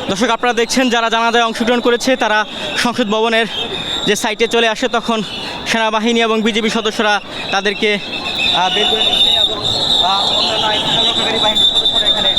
দর্শক আপনারা দেখছেন যারা জানাজায় অংশগ্রহণ করেছে তারা সংসদ ভবনের যে সাইটে চলে আসে তখন সেনাবাহিনী এবং বিজেপি সদস্যরা তাদেরকে বের করে নিচ্ছে এবং অন্যান্য আইনশৃঙ্খলা বাহিনীর সদস্যরা এখানে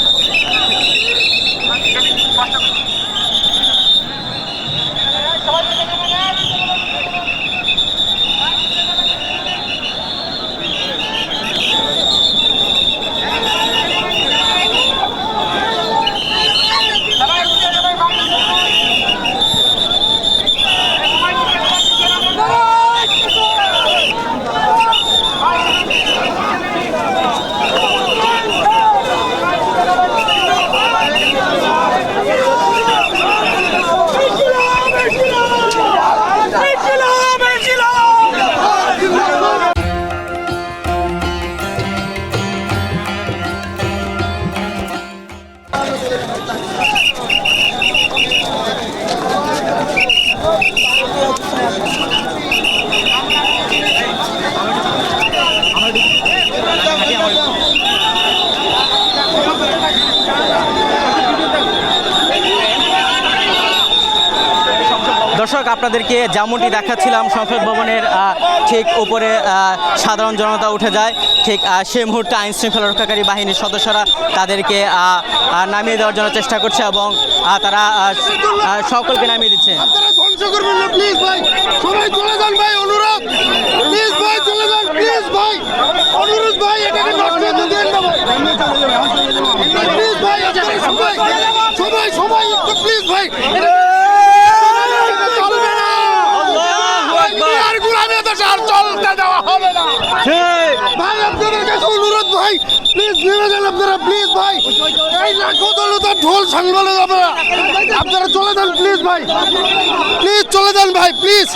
দর্শক আপনাদেরকে যেমনটি দেখাচ্ছিলাম সংসদ ভবনের ঠিক উপরে সাধারণ জনতা উঠে যায় ঠিক সেই মুহূর্তে আইন শৃঙ্খলা রক্ষাকারী বাহিনীর সদস্যরা তাদেরকে নামিয়ে দেওয়ার জন্য চেষ্টা করছে এবং তারা সকলকে নামিয়ে দিচ্ছে। ঢোল সাংবাদিক আপনারা চলে যান প্লিজ ভাই, প্লিজ চলে যান ভাই, প্লিজ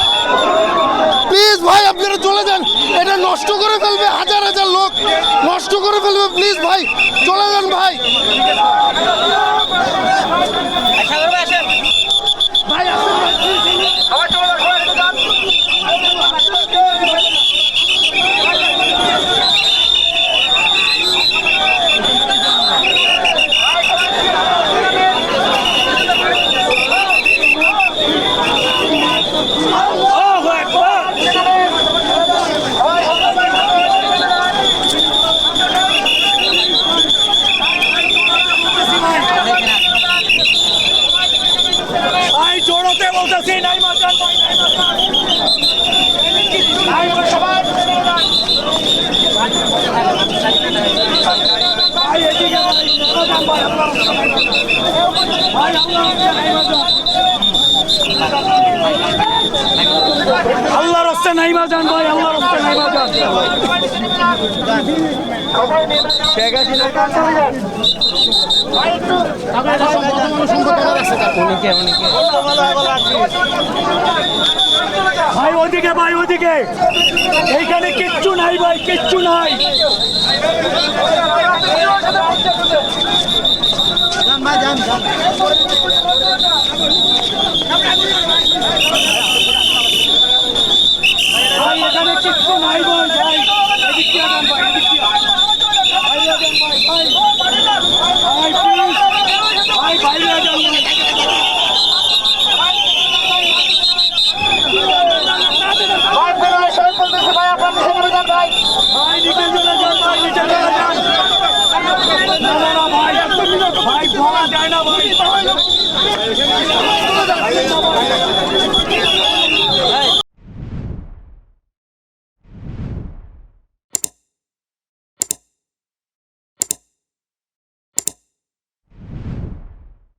প্লিজ ভাই আপনারা চলে যান, এটা নষ্ট করে ফেলবে, হাজার হাজার লোক নষ্ট করে ফেলবে, প্লিজ ভাই চলে যান ভাই। আল্লাহর রাস্তা নাইমা যান ভাই, আল্লাহর রাস্তা নাইমা যান। ভাই ওদিকে, ভাই ওদিকে, এইখানে কিচ্ছু নাই ভাই, কিচ্ছু নাই। ভাই এখানে কিচ্ছু নাই ভাই, ভাই এদিক দিয়ে যান ভাই, এদিক দিয়ে বাইরে যান ভাই, ভাই ভাই প্লিজ ভাই বাইরে যান ভাই। ভাই নিচে চলে যান ভাই, নিচে চলে যান। না না না ভাই, ভাই বলা যায় না ভাই।